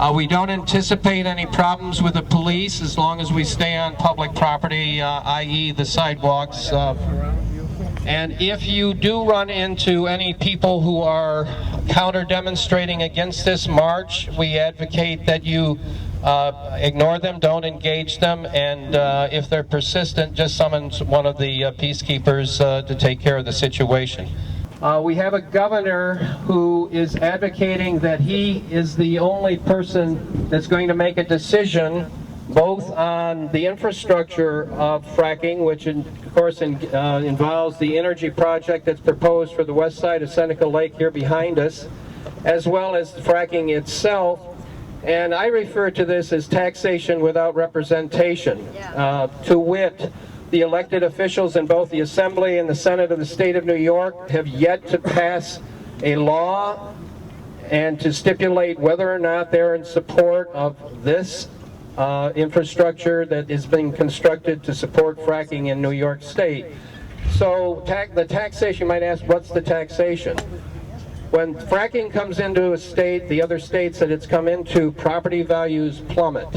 We don't anticipate any problems with the police as long as we stay on public property, i.e. the sidewalks. And if you do run into any people who are counter-demonstrating against this march, we advocate that you ignore them, don't engage them, and if they're persistent, just summon one of the peacekeepers to take care of the situation. We have a governor who is advocating that he is the only person that's going to make a decision both on the infrastructure of fracking, which of course involves the energy project that's proposed for the west side of Seneca Lake here behind us, as well as fracking itself. And I refer to this as taxation without representation. To wit, the elected officials in both the Assembly and the Senate of the state of New York have yet to pass a law and to stipulate whether or not they're in support of this infrastructure that is being constructed to support fracking in New York State. So the taxation, you might ask, what's the taxation? When fracking comes into a state, the other states that it's come into, property values plummet.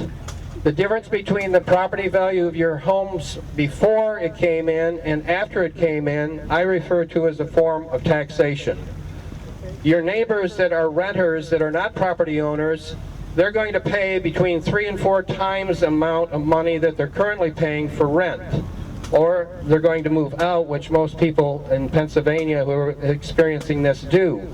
The difference between the property value of your homes before it came in and after it came in, I refer to as a form of taxation. Your neighbors that are renters, that are not property owners, they're going to pay between 3 and 4 times the amount of money that they're currently paying for rent. Or they're going to move out, which most people in Pennsylvania who are experiencing this do.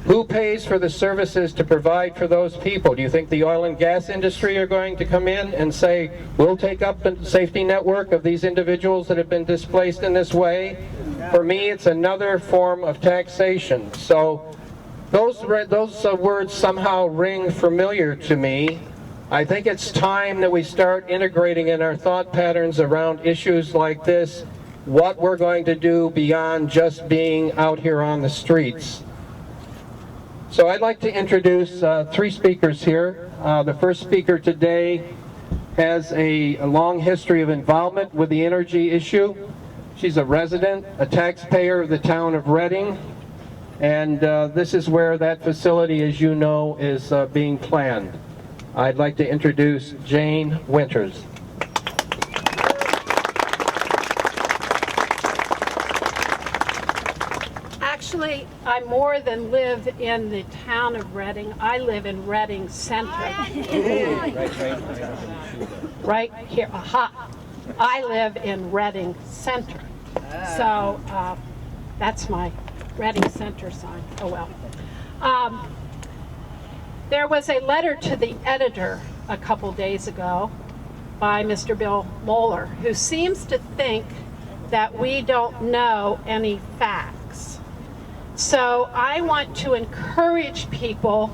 Who pays for the services to provide for those people? Do you think the oil and gas industry are going to come in and say, we'll take up the safety network of these individuals that have been displaced in this way? For me, it's another form of taxation. So those words somehow ring familiar to me. I think it's time that we start integrating in our thought patterns around issues like this what we're going to do beyond just being out here on the streets. So I'd like to introduce 3 speakers here. The first speaker today has a long history of involvement with the energy issue. She's a resident, a taxpayer of the town of Reading, and this is where that facility, as you know, is being planned. I'd like to introduce Jane Winters. Actually, I more than live in the town of Reading. I live in Reading Center. Right here. Aha. I live in Reading Center. So that's my Reading Center sign. Oh well. There was a letter to the editor a couple days ago by Mr. Bill Moeller, who seems to think that we don't know any facts. So I want to encourage people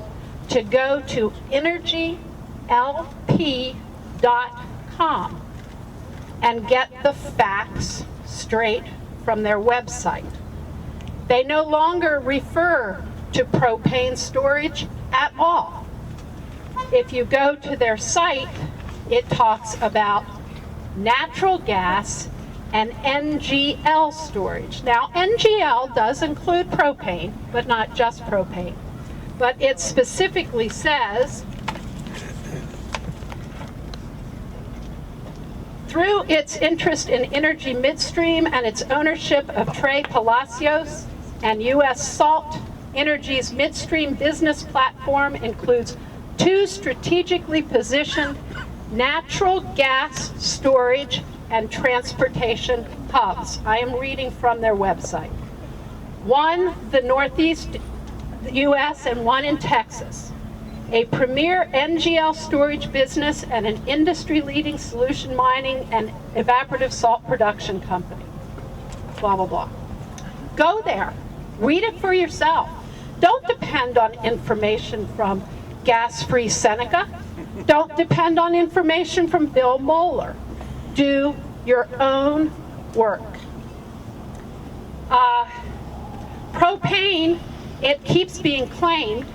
to go to energylp.com and get the facts straight from their website. They no longer refer to propane storage at all. If you go to their site, it talks about natural gas and NGL storage. Now, NGL does include propane, but not just propane. But it specifically says, through its interest in Energy Midstream and its ownership of Trey Palacios and U.S. Salt, Energy's midstream business platform includes 2 strategically positioned natural gas storage and transportation hubs. I am reading from their website. 1, the Northeast U.S. and 1 in Texas. A premier NGL storage business and an industry-leading solution mining and evaporative salt production company. Blah, blah, blah. Go there. Read it for yourself. Don't depend on information from Gas-Free Seneca. Don't depend on information from Bill Moeller. Do your own work. Propane, it keeps being claimed,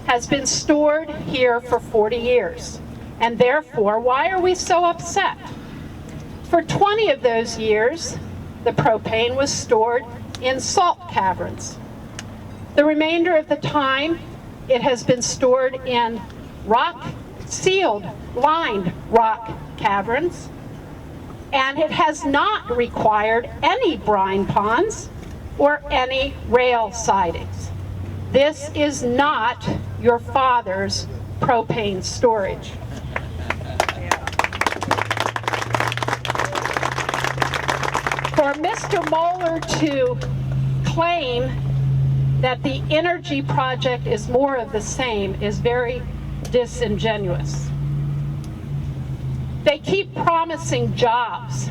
has been stored here for 40 years. And therefore, why are we so upset? For 20 of those years, the propane was stored in salt caverns. The remainder of the time, it has been stored in rock sealed, lined rock caverns, and it has not required any brine ponds or any rail sidings. This is not your father's propane storage. For Mr. Moeller to claim that the energy project is more of the same is very disingenuous. They keep promising jobs,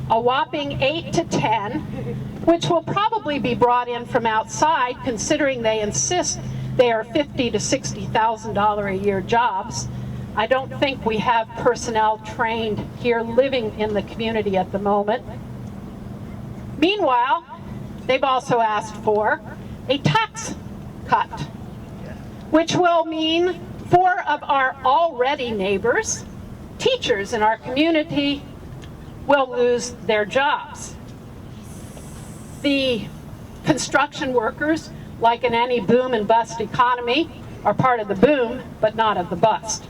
a whopping 8 to 10, which will probably be brought in from outside, considering they insist they are $50,000 to $60,000 a year jobs. I don't think we have personnel trained here living in the community at the moment. Meanwhile, they've also asked for a tax cut, which will mean 4 of our already neighbors, teachers in our community, will lose their jobs. The construction workers, like in any boom and bust economy, are part of the boom, but not of the bust.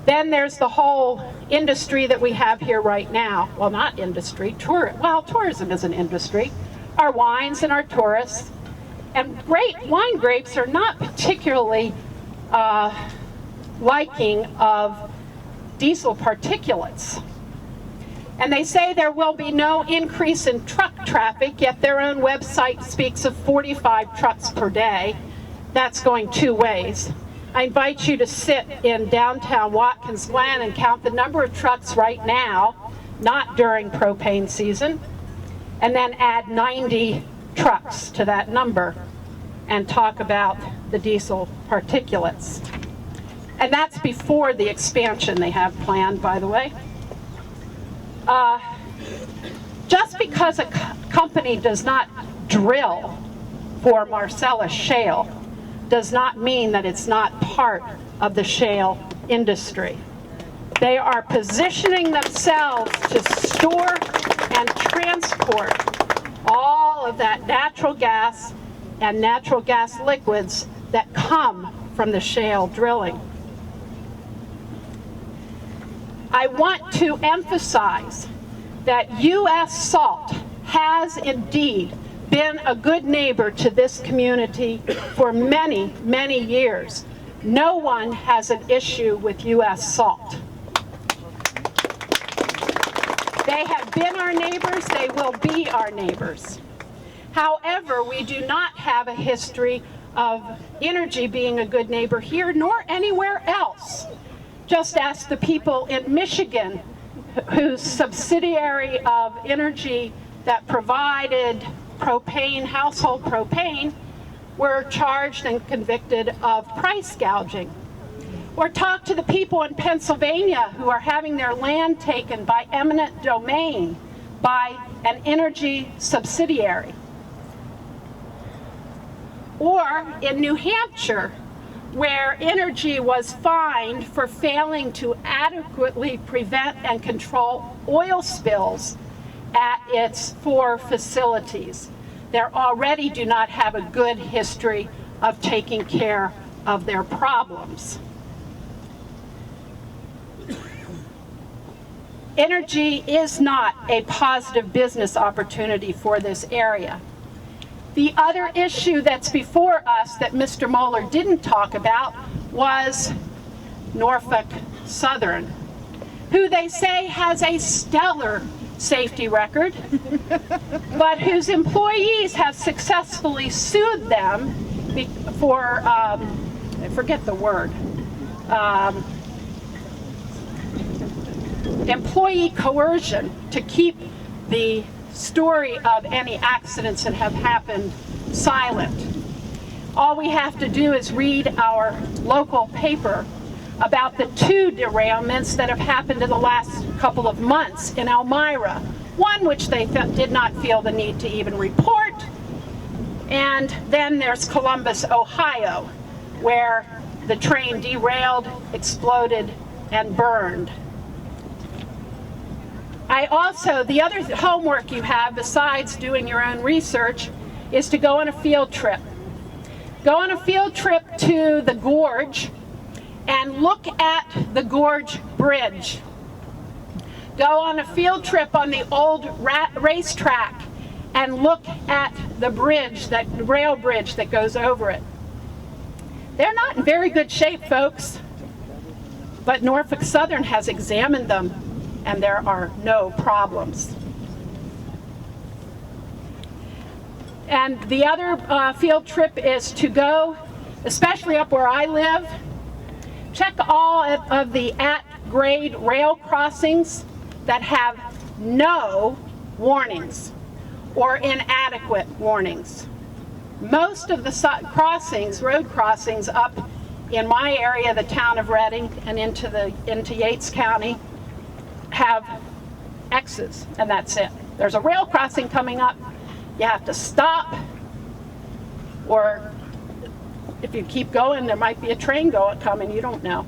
Then there's the whole industry that we have here right now. Well, not industry, tourism is an industry. Our wines and our tourists. And wine grapes are not particularly liking of diesel particulates. And they say there will be no increase in truck traffic, yet their own website speaks of 45 trucks per day. That's going 2 ways. I invite you to sit in downtown Watkins Glen and count the number of trucks right now, not during propane season, and then add 90 trucks to that number and talk about the diesel particulates. And that's before the expansion they have planned, by the way. Just because a company does not drill for Marcellus shale does not mean that it's not part of the shale industry. They are positioning themselves to store and transport all of that natural gas and natural gas liquids that come from the shale drilling. I want to emphasize that U.S. Salt has indeed been a good neighbor to this community for many, many years. No one has an issue with U.S. Salt. They have been our neighbors, they will be our neighbors. However, we do not have a history of energy being a good neighbor here, nor anywhere else. Just ask the people in Michigan, whose subsidiary of energy that provided propane, household propane, were charged and convicted of price gouging. Or talk to the people in Pennsylvania who are having their land taken by eminent domain by an energy subsidiary. Or in New Hampshire, where energy was fined for failing to adequately prevent and control oil spills at its 4 facilities. They already do not have a good history of taking care of their problems. Energy is not a positive business opportunity for this area. The other issue that's before us that Mr. Moeller didn't talk about was Norfolk Southern, who they say has a stellar safety record, but whose employees have successfully sued them for, I forget the word, employee coercion to keep the story of any accidents that have happened silent. All we have to do is read our local paper about the 2 derailments that have happened in the last couple of months in Elmira. One which they did not feel the need to even report, and then there's Columbus, Ohio, where the train derailed, exploded, and burned. The other homework you have, besides doing your own research, is to go on a field trip. Go on a field trip to the gorge and look at the gorge bridge. Go on a field trip on the old racetrack and look at the bridge, that rail bridge that goes over it. They're not in very good shape, folks, but Norfolk Southern has examined them and there are no problems. And the other field trip is to go, especially up where I live, check all of the at-grade rail crossings that have no warnings or inadequate warnings. Most of the crossings, road crossings up in my area, the town of Reading, and into Yates County, have X's, and that's it. There's a rail crossing coming up. You have to stop, or if you keep going, there might be a train coming, you don't know.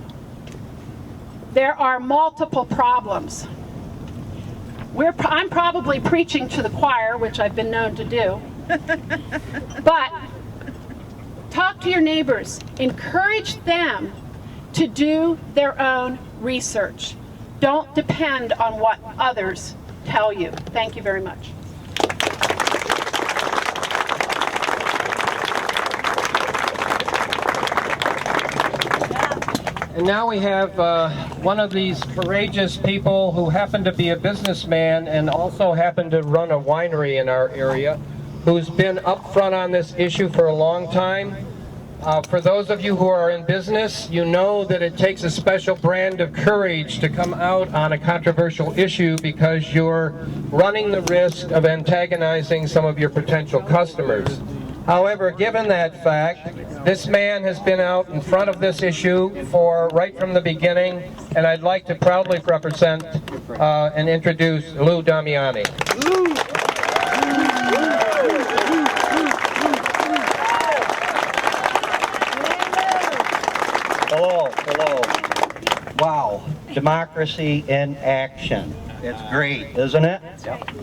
There are multiple problems. I'm probably preaching to the choir, which I've been known to do, but talk to your neighbors. Encourage them to do their own research. Don't depend on what others tell you. Thank you very much. And now we have one of these courageous people who happen to be a businessman and also happen to run a winery in our area, who's been up front on this issue for a long time. For those of you who are in business, you know that it takes a special brand of courage to come out on a controversial issue because you're running the risk of antagonizing some of your potential customers. However, given that fact, this man has been out in front of this issue right from the beginning, and I'd like to proudly represent and introduce Lou Damiani. Hello, hello. Wow, democracy in action. It's great, isn't it?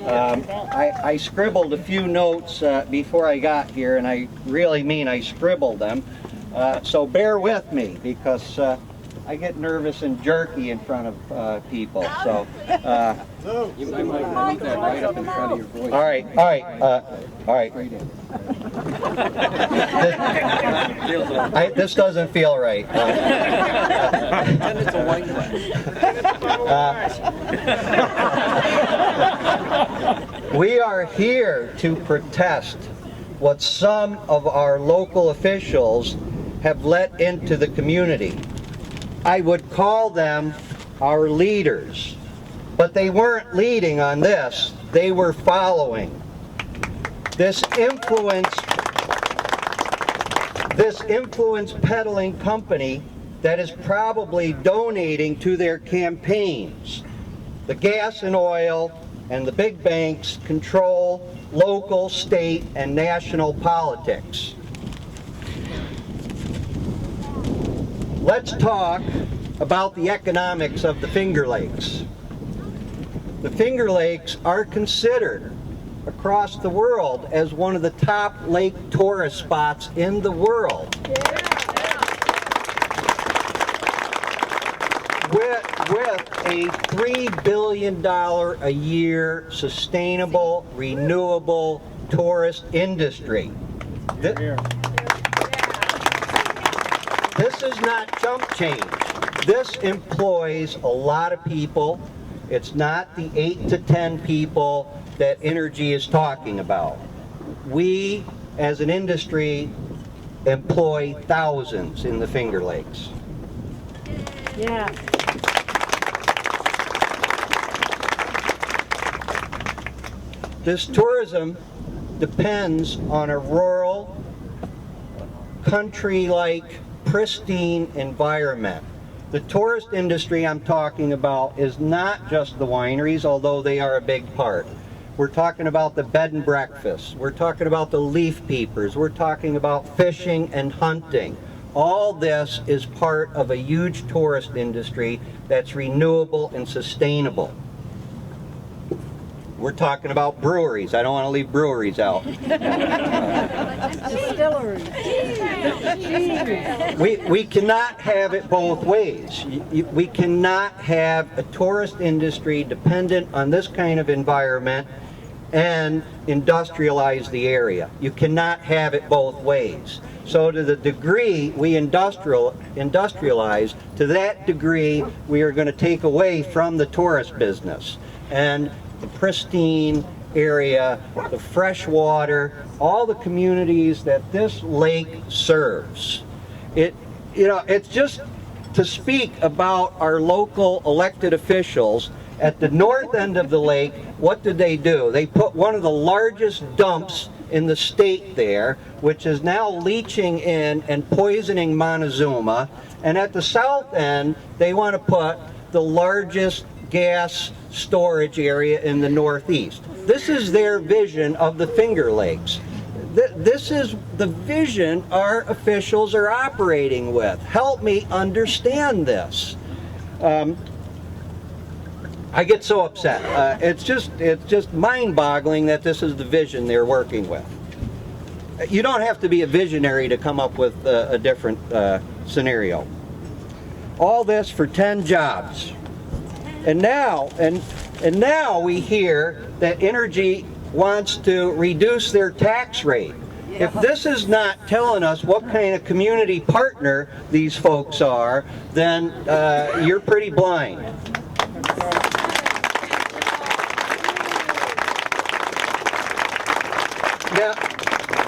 I scribbled a few notes before I got here, and I really mean I scribbled them. So bear with me, because I get nervous and jerky in front of people. So you might want to leave that right up in front of your voice. All right. This doesn't feel right. It's a wine glass. We are here to protest what some of our local officials have let into the community. I would call them our leaders, but they weren't leading on this, they were following. This influence peddling company that is probably donating to their campaigns. The gas and oil and the big banks control local, state, and national politics. Let's talk about the economics of the Finger Lakes. The Finger Lakes are considered across the world as one of the top lake tourist spots in the world. With a $3 billion a year sustainable, renewable tourist industry. This is not chump change. This employs a lot of people. It's not the 8 to 10 people that Energy is talking about. We, as an industry, employ thousands in the Finger Lakes. Yeah. This tourism depends on a rural, country-like, pristine environment. The tourist industry I'm talking about is not just the wineries, although they are a big part. We're talking about the bed and breakfast. We're talking about the leaf peepers. We're talking about fishing and hunting. All this is part of a huge tourist industry that's renewable and sustainable. We're talking about breweries. I don't want to leave breweries out. We cannot have it both ways. We cannot have a tourist industry dependent on this kind of environment and industrialize the area. You cannot have it both ways. So to the degree we industrialize, to that degree we are going to take away from the tourist business. And the pristine area, the fresh water, all the communities that this lake serves. It's just to speak about our local elected officials. At the north end of the lake, what did they do? They put one of the largest dumps in the state there, which is now leaching in and poisoning Montezuma. And at the south end, they want to put the largest gas storage area in the northeast. This is their vision of the Finger Lakes. This is the vision our officials are operating with. Help me understand this. I get so upset. It's just mind-boggling that this is the vision they're working with. You don't have to be a visionary to come up with a different scenario. All this for 10 jobs. And now we hear that Energy wants to reduce their tax rate. If this is not telling us what kind of community partner these folks are, then you're pretty blind. Now,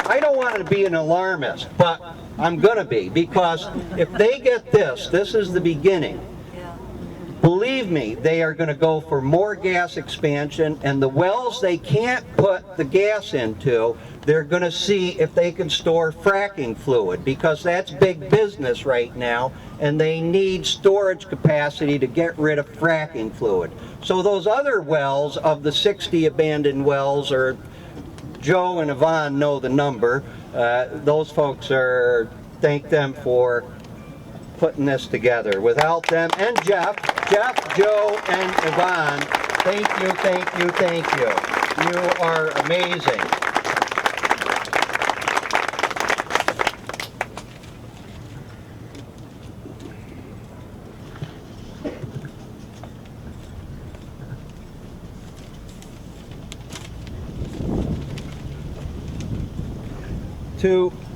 I don't want to be an alarmist, but I'm going to be, because if they get this is the beginning. Believe me, they are going to go for more gas expansion, and the wells they can't put the gas into, they're going to see if they can store fracking fluid, because that's big business right now, and they need storage capacity to get rid of fracking fluid. So those other wells, of the 60 abandoned wells, or Joe and Yvonne know the number, those folks are, thank them for putting this together. Without them, and Jeff, Joe, and Yvonne, thank you, thank you, thank you. You are amazing.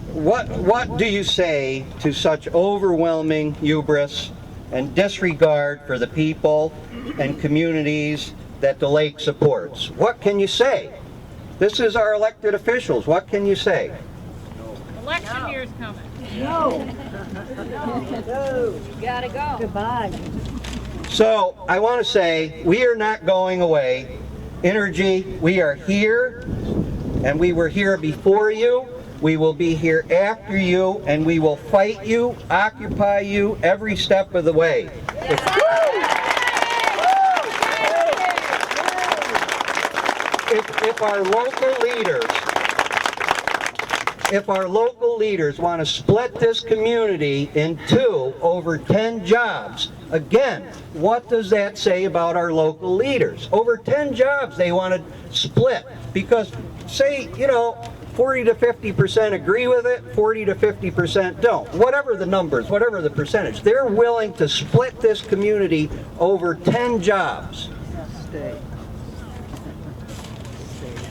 What do you say to such overwhelming hubris and disregard for the people and communities that the lake supports? What can you say? This is our elected officials. What can you say? Election year's coming. No. You gotta go. Goodbye. So I want to say we are not going away. Energy, we are here, and we were here before you. We will be here after you, and we will fight you, occupy you every step of the way. If our local leaders want to split this community in two over 10 jobs, again, what does that say about our local leaders? Over 10 jobs they want to split, because say, 40 to 50% agree with it, 40 to 50% don't. Whatever the numbers, whatever the percentage, they're willing to split this community over 10 jobs.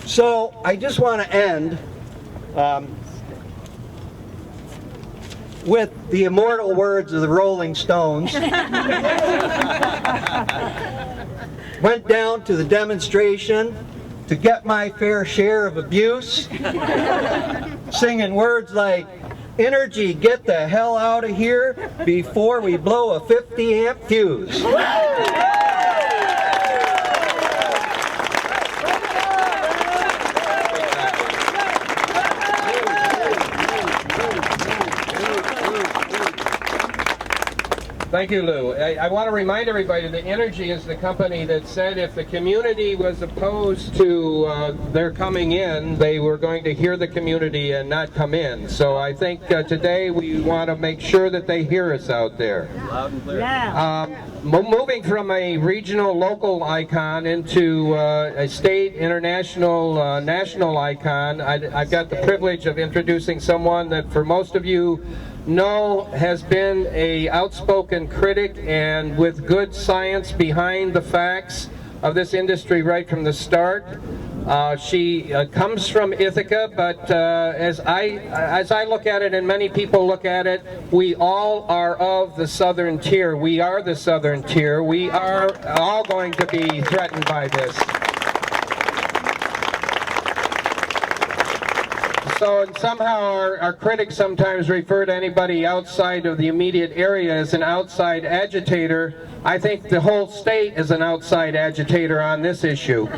So I just want to end with the immortal words of the Rolling Stones. Went down to the demonstration to get my fair share of abuse, singing words like, "Energy, get the hell out of here before we blow a 50-amp fuse." Thank you, Lou. I want to remind everybody that Energy is the company that said if the community was opposed to their coming in, they were going to hear the community and not come in. So I think today we want to make sure that they hear us out there. Loud and clear. Yeah. Moving from a regional local icon into a state, international, national icon, I've got the privilege of introducing someone that for most of you know has been a outspoken critic and with good science behind the facts of this industry right from the start. She comes from Ithaca, but as I look at it and many people look at it, we all are of the southern tier. We are the southern tier. We are all going to be threatened by this. So and somehow our critics sometimes refer to anybody outside of the immediate area as an outside agitator. I think the whole state is an outside agitator on this issue.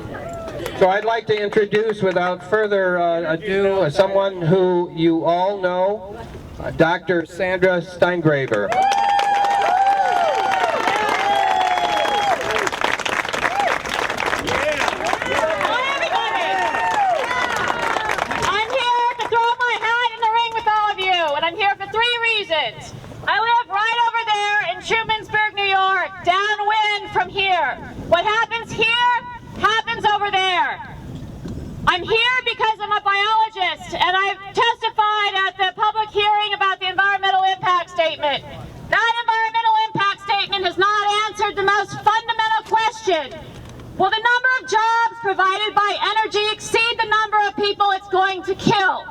So I'd like to introduce, without further ado, someone who you all know, Dr. Sandra Steingraber. I live right over there in Trumansburg, New York, downwind from here. What happens here happens over there. I'm here because I'm a biologist, and I've testified at the public hearing about the environmental impact statement. That environmental impact statement has not answered the most fundamental question. Will the number of jobs provided by energy exceed the number of people it's going to kill?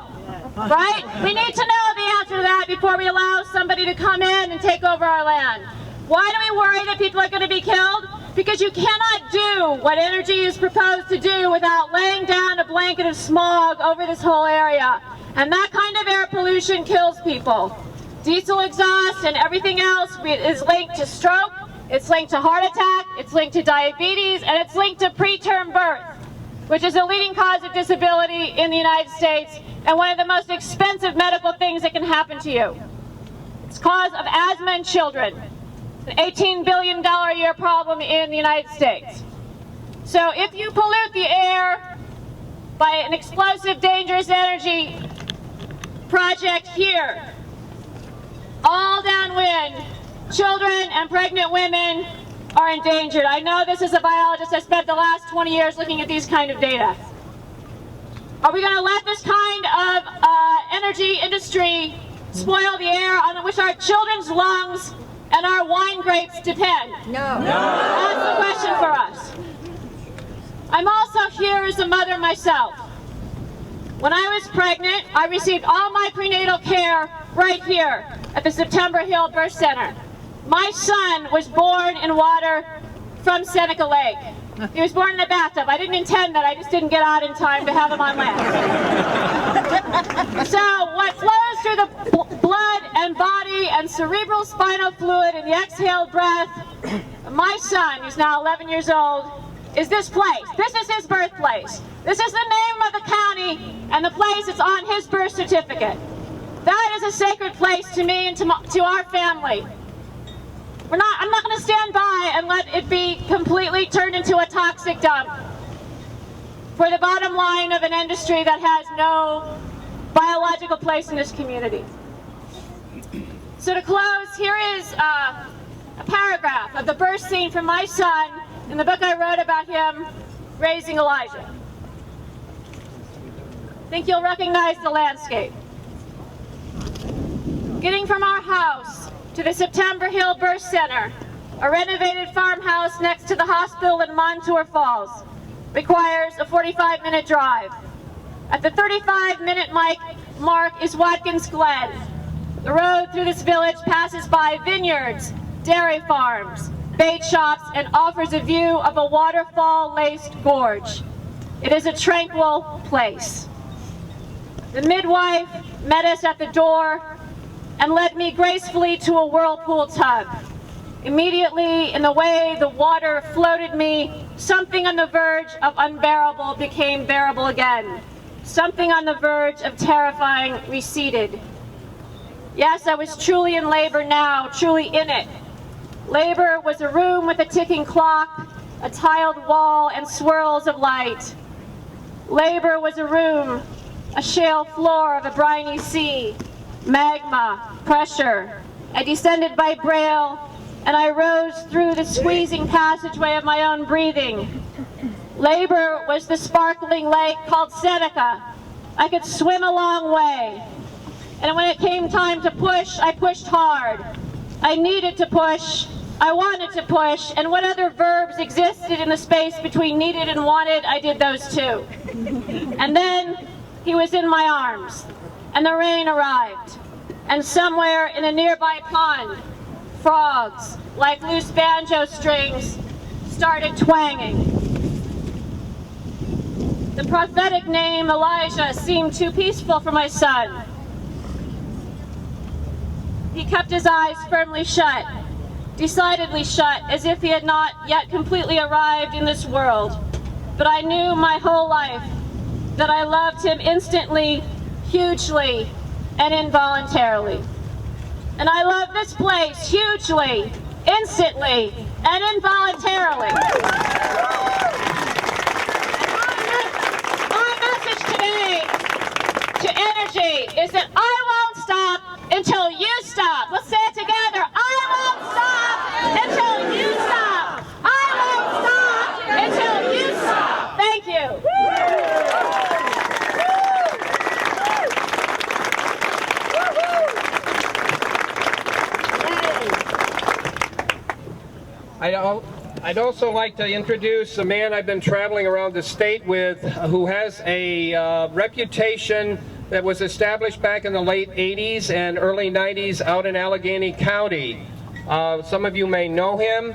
Right? We need to know the answer to that before we allow somebody to come in and take over our land. Why do we worry that people are going to be killed? Because you cannot do what energy is proposed to do without laying down a blanket of smog over this whole area. And that kind of air pollution kills people. Diesel exhaust and everything else is linked to stroke, it's linked to heart attack, it's linked to diabetes, and it's linked to preterm birth, which is a leading cause of disability in the United States and one of the most expensive medical things that can happen to you. It's cause of asthma in children. It's an $18 billion a year problem in the United States. So if you pollute the air by an explosive, dangerous energy project here, all downwind, children and pregnant women are endangered. I know this as a biologist. I spent the last 20 years looking at these kind of data. Are we going to let this kind of energy industry spoil the air on which our children's lungs and our wine grapes depend? No. That's the question for us. I'm also here as a mother myself. When I was pregnant, I received all my prenatal care right here at the September Hill Birth Center. My son was born in water from Seneca Lake. He was born in a bathtub. I didn't intend that. I just didn't get out in time to have him on land. So what flows through the blood and body and cerebral spinal fluid in the exhaled breath, my son, who's now 11 years old, is this place. This is his birthplace. This is the name of the county and the place is on his birth certificate. That is a sacred place to me and to our family. I'm not going to stand by and let it be completely turned into a toxic dump for the bottom line of an industry that has no biological place in this community. So to close, here is a paragraph of the birth scene from my son in the book I wrote about him, Raising Elijah. I think you'll recognize the landscape. Getting from our house to the September Hill Birth Center, a renovated farmhouse next to the hospital in Montour Falls, requires a 45-minute drive. At the 35-minute mark is Watkins Glen. The road through this village passes by vineyards, dairy farms, bait shops, and offers a view of a waterfall-laced gorge. It is a tranquil place. The midwife met us at the door and led me gracefully to a whirlpool tub. Immediately, in the way the water floated me, something on the verge of unbearable became bearable again. Something on the verge of terrifying receded. Yes, I was truly in labor now, truly in it. Labor was a room with a ticking clock, a tiled wall, and swirls of light. Labor was a room, a shale floor of a briny sea, magma, pressure. I descended by braille, and I rose through the squeezing passageway of my own breathing. Labor was the sparkling lake called Seneca. I could swim a long way. And when it came time to push, I pushed hard. I needed to push, I wanted to push, and what other verbs existed in the space between needed and wanted, I did those too. And then he was in my arms, and the rain arrived. And somewhere in a nearby pond, frogs, like loose banjo strings, started twanging. The prophetic name Elijah seemed too peaceful for my son. He kept his eyes firmly shut, decidedly shut, as if he had not yet completely arrived in this world. But I knew my whole life that I loved him instantly, hugely, and involuntarily. And I love this place hugely, instantly, and involuntarily. My message today to energy is that I won't stop until you stop. Let's say it together. I won't stop until you stop. I won't stop until you stop. Thank you. I'd also like to introduce a man I've been traveling around the state with who has a reputation that was established back in the late 80s and early 90s out in Allegheny County. Some of you may know him.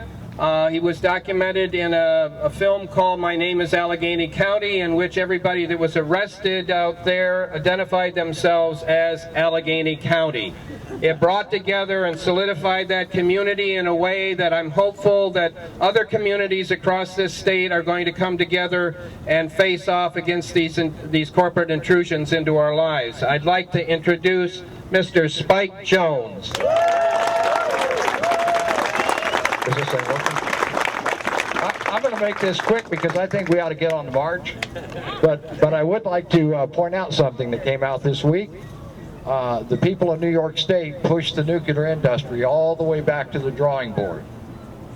He was documented in a film called My Name is Allegheny County, in which everybody that was arrested out there identified themselves as Allegheny County. It brought together and solidified that community in a way that I'm hopeful that other communities across this state are going to come together and face off against these corporate intrusions into our lives. I'd like to introduce Mr. Spike Jones. Is this thing working? I'm going to make this quick because I think we ought to get on the march. But I would like to point out something that came out this week. The people of New York State pushed the nuclear industry all the way back to the drawing board.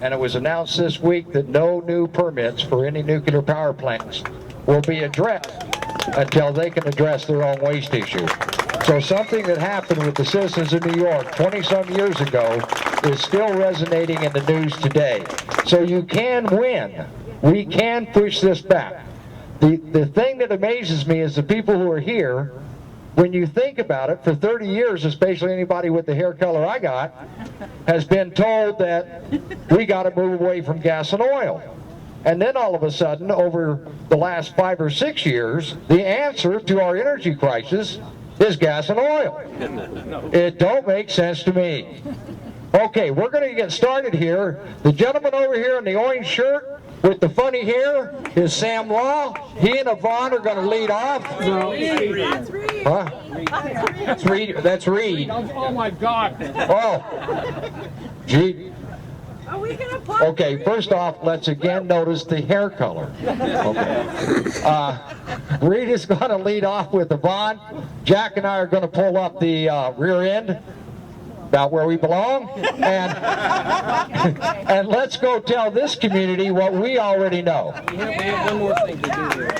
And it was announced this week that no new permits for any nuclear power plants will be addressed until they can address their own waste issue. So something that happened with the citizens of New York 20-some years ago is still resonating in the news today. So you can win. We can push this back. The thing that amazes me is the people who are here, when you think about it, for 30 years, especially anybody with the hair color I got, has been told that we got to move away from gas and oil. And then all of a sudden, over the last 5 or 6 years, the answer to our energy crisis is gas and oil. It don't make sense to me. Okay, we're going to get started here. The gentleman over here in the orange shirt with the funny hair is Sam Law. He and Yvonne are going to lead off. No. That's Reed. Huh? That's Reed. That's Reed. Oh my God. Oh. Gee. Are we gonna put Okay, first off, let's again notice the hair color. Okay. Reed is going to lead off with Yvonne. Jack and I are going to pull up the rear end, about where we belong, and let's go tell this community what we already know. We have one more thing to do here.